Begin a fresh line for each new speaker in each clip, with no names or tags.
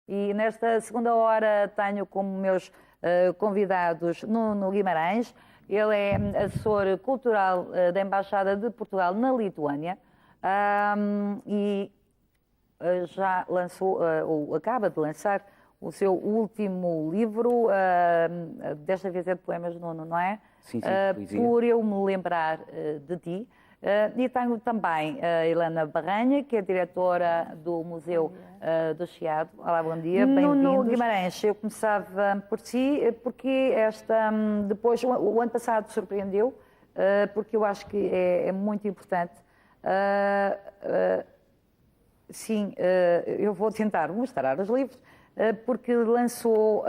E nesta segunda hora tenho como meus convidados Nuno Guimarães. Ele é assessor cultural da Embaixada de Portugal na Lituânia e já lançou, ou acaba de lançar, o seu último livro, desta vez é de poemas, Nuno, não é?
Sim, poesia.
Por eu me lembrar de ti. E tenho também a Helena Barranha, que é diretora do Museu do Chiado. Olá, bom dia, bem-vindos. Nuno Guimarães, eu começava por si, porque depois, o ano passado surpreendeu, porque eu acho que é muito importante. Sim, eu vou tentar mostrar os livros, porque lançou,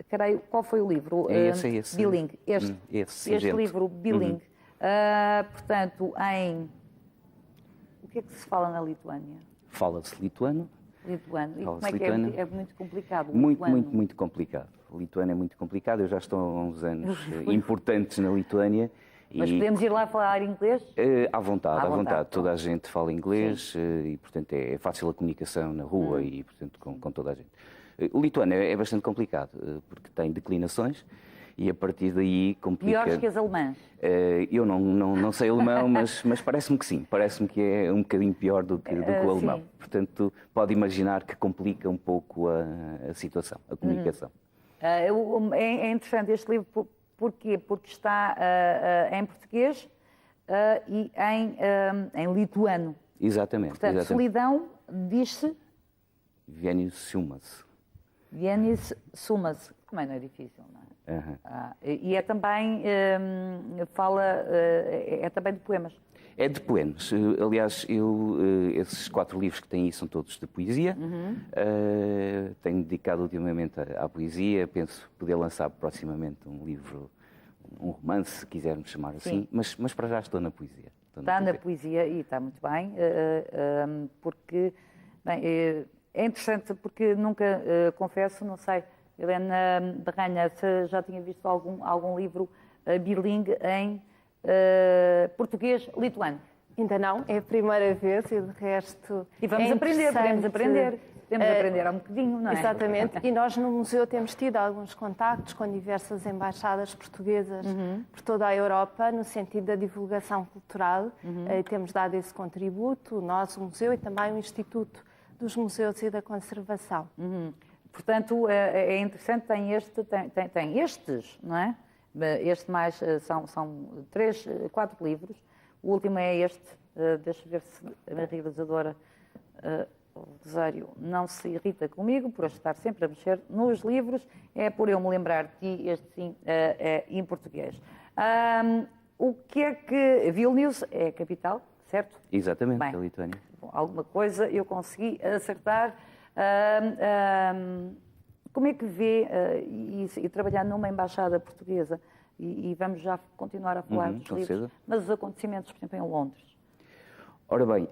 creio, qual foi o livro?
Esse.
Bilingue. Este livro, Bilingue. Portanto, o que é que se fala na Lituânia?
Fala-se lituano.
Lituano. E como é
lituano.
que é muito complicado?
Muito complicado. O lituano é muito complicado. Eu já estou há uns anos importantes na Lituânia.
Mas podemos ir lá falar inglês?
À vontade. Toda a gente fala inglês e, portanto, é fácil a comunicação na rua e, portanto, com toda a gente. O lituano é bastante complicado, porque tem declinações e, a partir daí, complica...
Piores que as alemãs?
Eu não sei alemão, mas parece-me que sim. Parece-me que é um bocadinho pior do que o alemão.
Sim.
Portanto, pode imaginar que complica um pouco a situação, a comunicação.
É interessante este livro. Porquê? Porque está em português e em lituano.
Exatamente.
Portanto, solidão diz-se...
Vienis sumas.
Vienis sumas. Também não é difícil, não é? E é também, é também de poemas.
É de poemas. Aliás, esses 4 livros que tem aí são todos de poesia. Tenho dedicado ultimamente à poesia. Penso poder lançar proximamente um livro, um romance, se quisermos chamar assim. Mas para já estou na poesia.
Está na poesia e está muito bem, porque bem, é interessante porque nunca, confesso, não sei, Helena Barranha, se já tinha visto algum livro bilingue em português-lituano.
Ainda não, é a primeira vez e de resto.
E vamos aprender, podemos aprender. Temos de aprender há um bocadinho, não é?
Exatamente, e nós no museu temos tido alguns contactos com diversas embaixadas portuguesas por toda a Europa, no sentido da divulgação cultural. Temos dado esse contributo, nós, o museu, e também o Instituto dos Museus e da Conservação.
Portanto, é interessante, tem estes, não é? Este mais, são 3, 4 livros. O último é este, deixa eu ver se a minha realizadora, o Rosário, não se irrita comigo por eu estar sempre a mexer nos livros, é por eu me lembrar de ti, este sim, em português. O que é que Vilnius é a capital, certo?
Exatamente,
Bem,
da Lituânia.
Alguma coisa eu consegui acertar. Como é que vê, e trabalhar numa embaixada portuguesa, e vamos já continuar a falar dos livros,
certeza.
mas os acontecimentos, por exemplo, em Londres?
Ora bem,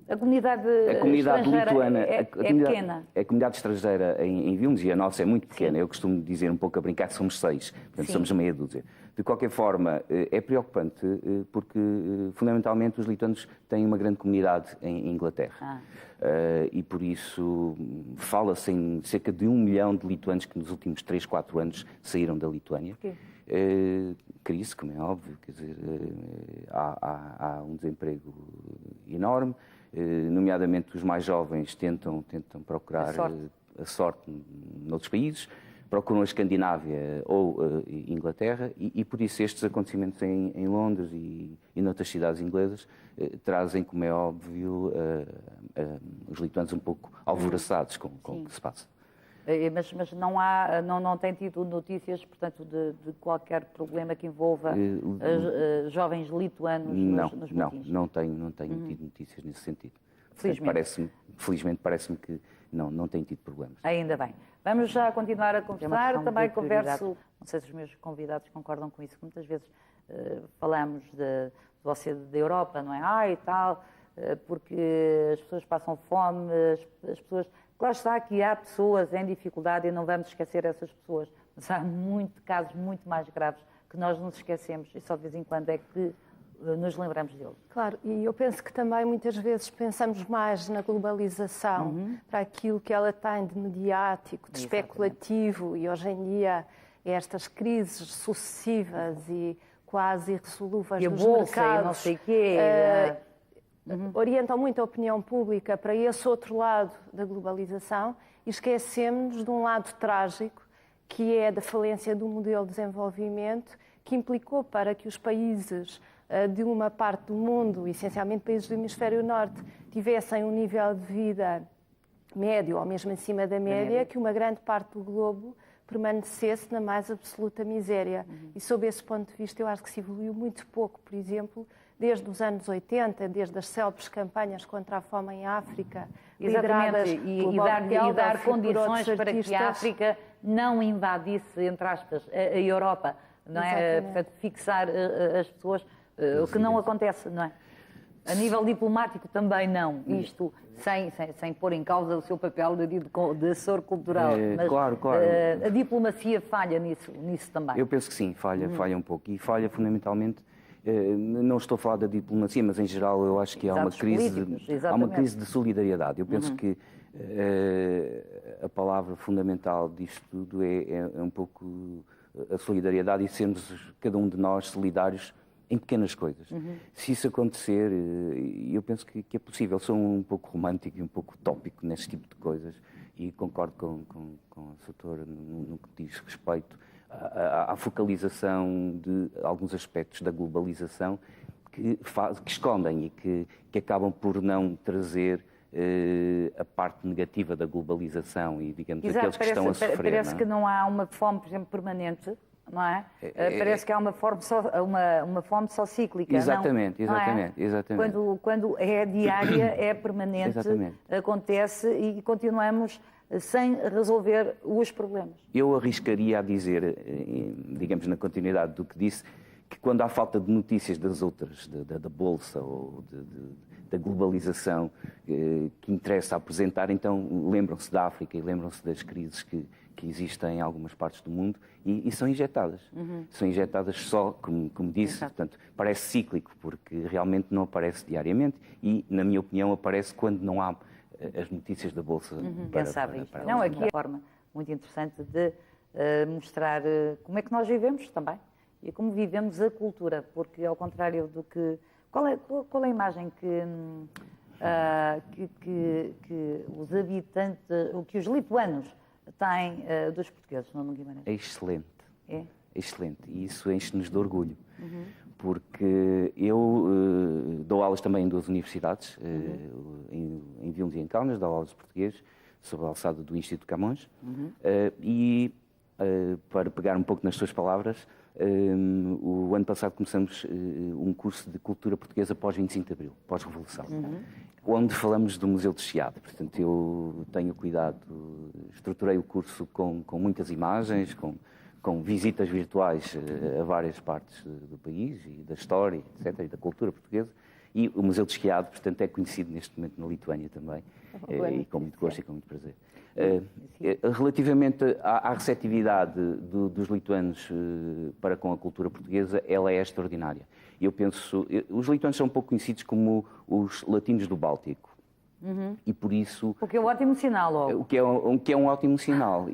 a comunidade
lituana
é pequena.
A comunidade estrangeira em Vilnius, e a nossa é muito pequena. Eu costumo dizer um pouco a brincar que somos 6, portanto somos meia dúzia. De qualquer forma, é preocupante porque, fundamentalmente, os lituanos têm uma grande comunidade em Inglaterra. E, por isso, fala-se em cerca de 1 milhão de lituanos que nos últimos 3, 4 anos saíram da Lituânia.
Porquê?
Crise, como é óbvio, quer dizer, há um desemprego enorme, nomeadamente os mais jovens tentam procurar a sorte noutros países, procuram a Escandinávia ou Inglaterra e por isso estes acontecimentos em Londres e noutras cidades inglesas trazem, como é óbvio, os lituanos um pouco alvoroçados com o que se passa.
Mas não tem tido notícias, portanto, de qualquer problema que envolva jovens lituanos nos motins?
Não tenho tido notícias nesse sentido.
Felizmente.
Felizmente parece-me que não tenho tido problemas.
Ainda bem. Vamos já continuar a conversar. Também converso, não sei se os meus convidados concordam com isso, que muitas vezes falamos da Europa, não é? E tal, porque as pessoas passam fome, as pessoas... Claro está que há pessoas em dificuldade e não vamos esquecer essas pessoas, mas há casos muito mais graves que nós nos esquecemos e só de vez em quando é que nos lembramos dele.
Claro, e eu penso que também muitas vezes pensamos mais na globalização para aquilo que ela tem de mediático, de especulativo, e hoje em dia estas crises sucessivas e quase irresolúveis dos mercados,
não sei quê,
orientam muito a opinião pública para esse outro lado da globalização e esquecemos de um lado trágico, que é da falência do modelo de desenvolvimento, que implicou para que os países de uma parte do mundo, essencialmente países do hemisfério norte, tivessem um nível de vida médio ou mesmo acima da média, que uma grande parte do globo permanecesse na mais absoluta miséria. E sob esse ponto de vista eu acho que se evoluiu muito pouco, por exemplo, desde os anos 80, desde as célebres campanhas contra a fome em África, lideradas
e dar condições para que a África não invadisse, entre aspas, a Europa, não é? Portanto, fixar as pessoas, o que não acontece, não é? A nível diplomático também não, isto sem pôr em causa o seu papel de assessor cultural. Mas
claro.
A diplomacia falha nisso também.
Eu penso que sim, falha um pouco. E falha fundamentalmente, não estou a falar da diplomacia, mas em geral eu acho que há uma crise de solidariedade. Eu penso que a palavra fundamental disto tudo é um pouco a solidariedade e sermos cada um de nós solidários em pequenas coisas. Se isso acontecer, eu penso que é possível. Sou um pouco romântico e um pouco utópico nesse tipo de coisas e concordo com a doutora no que diz respeito à focalização de alguns aspectos da globalização que escondem e que acabam por não trazer a parte negativa da globalização e, digamos, aqueles que estão a sofrer.
Parece que não há uma fome, por exemplo, permanente, não é? Parece que há uma fome só cíclica.
Exatamente.
Quando é diária, é permanente, acontece e continuamos sem resolver os problemas.
Eu arriscaria a dizer, digamos, na continuidade do que disse, que quando há falta de notícias das outras, da Bolsa ou da globalização que interessa apresentar, então lembram-se da África e lembram-se das crises que existem em algumas partes do mundo e são injetadas. São injetadas só, como disse, portanto, parece cíclico, porque realmente não aparece diariamente e, na minha opinião, aparece quando não há as notícias da Bolsa.
Para não, aqui é uma forma muito interessante de mostrar como é que nós vivemos também e como vivemos a cultura, porque ao contrário do que... Qual é a imagem que os habitantes, o que os lituanos têm dos portugueses, Nuno Guimarães?
É excelente.
É?
Excelente. E isso enche-nos de orgulho. Porque eu dou aulas também em duas universidades, em Vilnius e em Kaunas, dou aulas de português, sob a alçada do Instituto Camões. Para pegar um pouco nas suas palavras, o ano passado começamos um curso de cultura portuguesa pós-25 de Abril, pós-Revolução, onde falamos do Museu de Chiado. Portanto, eu tenho cuidado, estruturei o curso com muitas imagens, com visitas virtuais a várias partes do país e da história, etc., e da cultura portuguesa. E o Museu de Chiado, portanto, é conhecido neste momento na Lituânia também, e com muito gosto e com muito prazer. Relativamente à receptividade dos lituanos para com a cultura portuguesa, ela é extraordinária. Eu penso, os lituanos são um pouco conhecidos como os latinos do Báltico. E por isso...
O que é um ótimo sinal, logo.
O que é um ótimo sinal.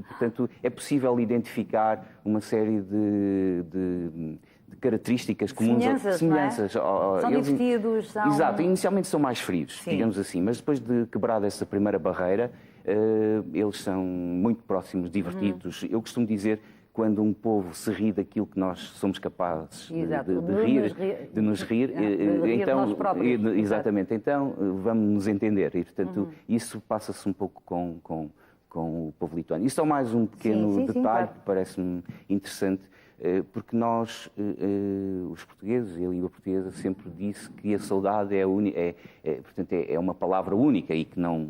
Portanto, é possível identificar uma série de características comuns.
Semelhanças. São divertidos.
Exato. Inicialmente são mais frios, digamos assim. Mas depois de quebrada essa primeira barreira, eles são muito próximos, divertidos. Eu costumo dizer, quando um povo se ri daquilo que nós somos capazes de nos rir, então, exatamente, então vamos nos entender. E, portanto, isso passa-se um pouco com o povo lituano. Isso é mais um pequeno detalhe que parece-me interessante, porque nós, os portugueses, e a língua portuguesa, sempre disse que a saudade portanto, é uma palavra única e que não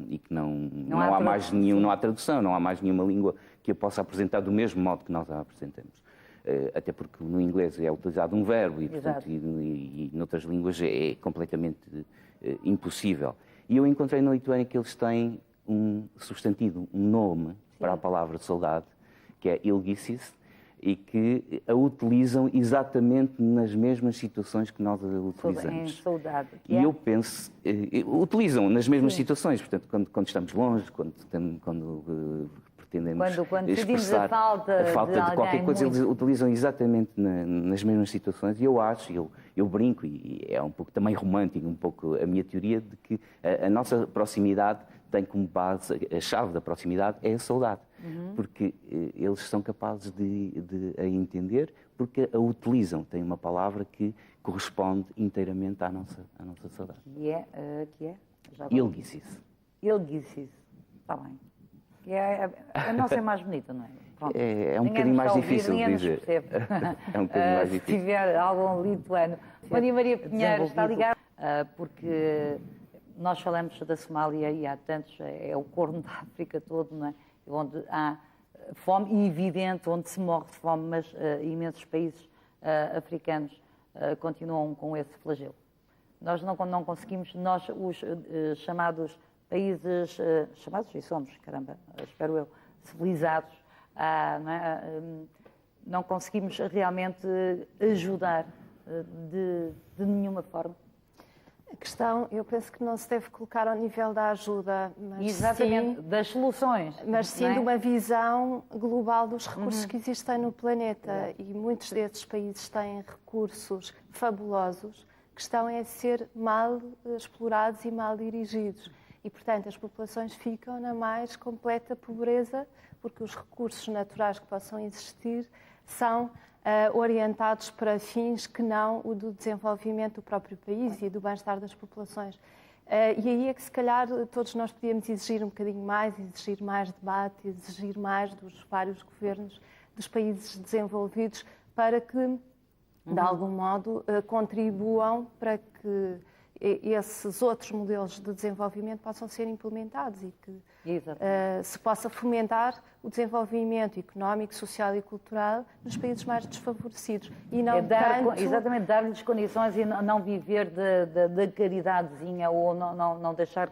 há mais nenhum, não há tradução, não há mais nenhuma língua que a possa apresentar do mesmo modo que nós a apresentamos. Até porque no inglês é utilizado um verbo e, portanto, e noutras línguas é completamente impossível. E eu encontrei na Lituânia que eles têm um substantivo, um nome para a palavra saudade, que é ilgisis, e que a utilizam exatamente nas mesmas situações que nós a utilizamos.
Em saudade.
E eu penso, utilizam nas mesmas situações, portanto, quando estamos longe, quando pretendemos
quando
expressar
a falta
de qualquer coisa,
muito.
eles utilizam exatamente nas mesmas situações. E eu acho, eu brinco, e é um pouco também romântico, um pouco a minha teoria de que a nossa proximidade tem como base, a chave da proximidade é a saudade. Porque eles são capazes de a entender, porque a utilizam. Tem uma palavra que corresponde inteiramente à nossa saudade.
Que é?
Ilguicis.
Ilguicis. Está bem. A nossa é mais bonita, não é? Pronto.
É um bocadinho mais difícil de dizer. É um bocadinho mais difícil.
Se tiver algum lituano. Maria Pinheiro está ligada, porque nós falamos da Somália e há tantos, é o Corno da África todo, não é? Onde há fome e evidente, onde se morre de fome, mas imensos países africanos continuam com esse flagelo. Nós não conseguimos, os chamados países, chamados e somos, caramba, espero eu, civilizados, não conseguimos realmente ajudar de nenhuma forma.
A questão, eu penso que não se deve colocar ao nível da ajuda, mas
exatamente,
sim,
das soluções.
mas sim de uma visão global dos recursos que existem no planeta. E muitos desses países têm recursos fabulosos que estão a ser mal explorados e mal dirigidos. E, portanto, as populações ficam na mais completa pobreza, porque os recursos naturais que possam existir são orientados para fins que não o do desenvolvimento do próprio país e do bem-estar das populações. E aí é que, se calhar, todos nós podíamos exigir um bocadinho mais, exigir mais debate, exigir mais dos vários governos dos países desenvolvidos para que, de algum modo, contribuam para que esses outros modelos de desenvolvimento possam ser implementados e que se possa fomentar o desenvolvimento económico, social e cultural nos países mais desfavorecidos. E não
exatamente, dar-lhes condições e não viver da caridadezinha ou não deixar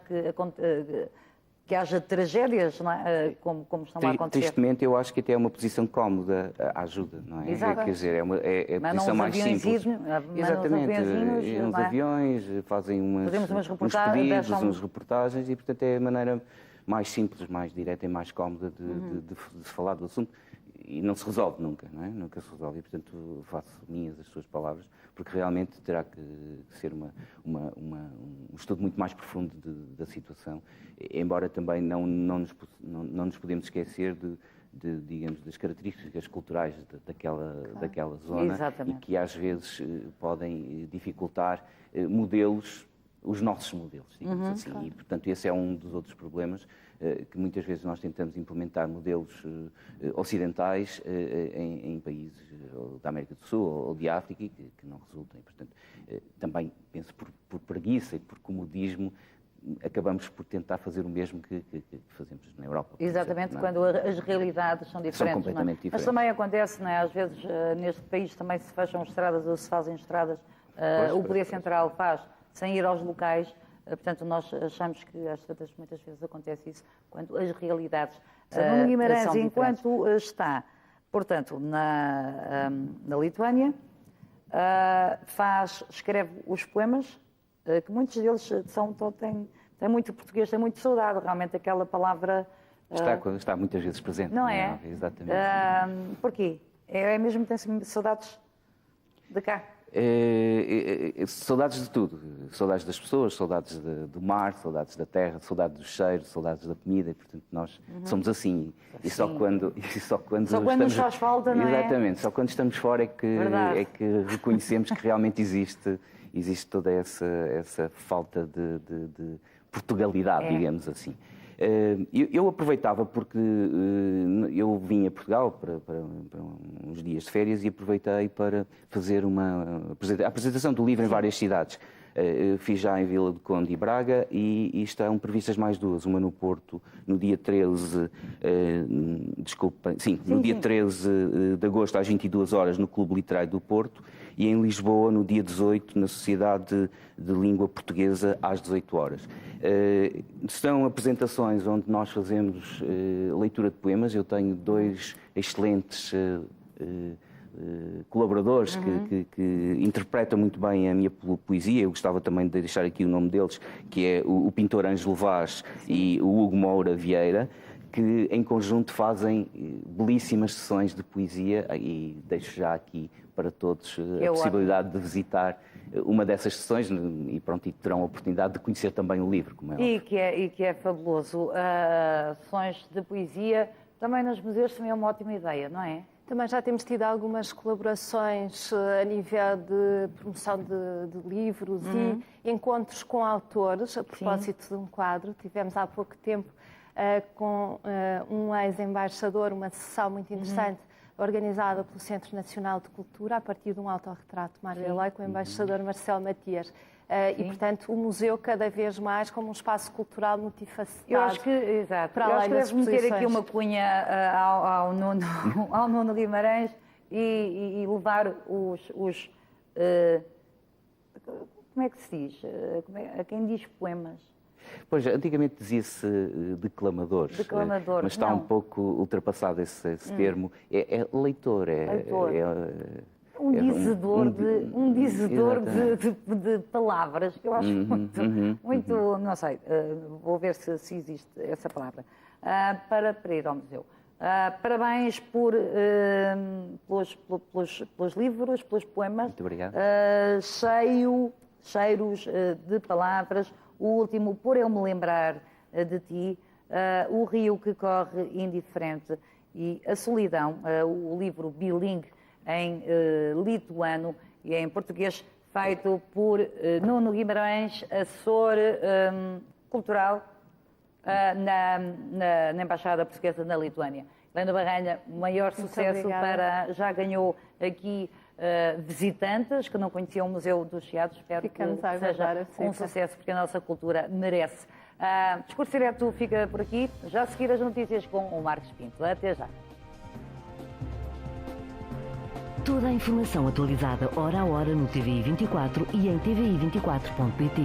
que haja tragédias, não é? como estão a acontecer.
Tristemente, eu acho que até é uma posição cómoda a ajuda, não é?
Exato.
Quer dizer, é a posição mais simples. Exatamente, uns aviões, fazem uns pedidos, umas reportagens e, portanto, é a maneira mais simples, mais direta e mais cómoda de se falar do assunto. E não se resolve nunca, não é? Nunca se resolve. E, portanto, faço minhas as suas palavras, porque realmente terá que ser um estudo muito mais profundo da situação, embora também não nos podemos esquecer digamos, das características culturais daquela zona.
Exatamente.
E que às vezes podem dificultar modelos, os nossos modelos, digamos assim. Claro. E, portanto, esse é um dos outros problemas, que muitas vezes nós tentamos implementar modelos ocidentais em países da América do Sul ou de África que não resultam. E, portanto, também penso por preguiça e por comodismo, acabamos por tentar fazer o mesmo que fazemos na Europa.
Exatamente, exemplo, quando as realidades são diferentes.
São completamente diferentes.
Mas também acontece, não é? Às vezes neste país também se fecham estradas ou se fazem estradas. O Poder Central faz sem ir aos locais. Portanto, nós achamos que às tantas muitas vezes acontece isso, quando as realidades Nuno Guimarães, enquanto está, portanto, na Lituânia, escreve os poemas, que muitos deles têm muito português, têm muito saudade, realmente aquela palavra...
Está muitas vezes presente.
Não é?
Não, exatamente.
Porquê? É mesmo que tem saudades de cá?
Saudades de tudo. Saudades das pessoas, saudades do mar, saudades da terra, saudades do cheiro, saudades da comida. E, portanto, nós somos assim. E só quando estamos...
nos faz falta, não é?
Exatamente. Só quando estamos fora é que reconhecemos que realmente existe toda essa falta de Portugalidade, digamos assim. Eu aproveitava porque eu vim a Portugal para uns dias de férias e aproveitei para fazer a apresentação do livro em várias cidades. Fiz já em Vila do Conde e Braga e estão previstas mais duas, uma no Porto no dia 13, no dia 13 de agosto às 22 horas no Clube Literário do Porto e em Lisboa no dia 18 na Sociedade de Língua Portuguesa às 18 horas. São apresentações onde nós fazemos leitura de poemas. Eu tenho dois excelentes colaboradores que interpretam muito bem a minha poesia. Eu gostava também de deixar aqui o nome deles, que é o pintor Ângelo Vaz e o Hugo Moura Vieira, que em conjunto fazem belíssimas sessões de poesia, e deixo já aqui para todos a possibilidade de visitar uma dessas sessões e pronto, e terão a oportunidade de conhecer também o livro, como é óbvio.
E que é fabuloso. Sessões de poesia também nos museus também é uma ótima ideia, não é?
Também já temos tido algumas colaborações a nível de promoção de livros e encontros com autores, a propósito de um quadro. Tivemos há pouco tempo com um ex-embaixador uma sessão muito interessante organizada pelo Centro Nacional de Cultura, a partir de um autorretrato Mário Eloy, com o embaixador Marcelo Matias. E, portanto, o museu cada vez mais como um espaço cultural multifacetado.
Eu acho que, exato.
Para além das
devemos meter aqui uma cunha ao Nuno Guimarães e levar os como é que se diz? A quem diz poemas?
Pois, antigamente dizia-se declamadores, mas está um pouco ultrapassado esse termo. É leitor,
leitor. Um dizedor de palavras, que eu acho muito, não sei, vou ver se existe essa palavra, para ir ao museu. Parabéns pelos livros, pelos poemas.
Muito obrigado.
Cheiros de palavras. O último, por eu me lembrar de ti, o rio que corre indiferente e a solidão, o livro bilingue em lituano e em português, feito por Nuno Guimarães, assessor cultural na Embaixada Portuguesa na Lituânia. Helena Barranha, maior sucesso já ganhou aqui visitantes que não conheciam o Museu do Chiado. Espero que seja um sucesso, porque a nossa cultura merece. Discurso Direto fica por aqui. Já a seguir as notícias com o Marcos Pinto. Até já.
Toda a informação atualizada hora a hora no TVI 24 e em tvi24.pt.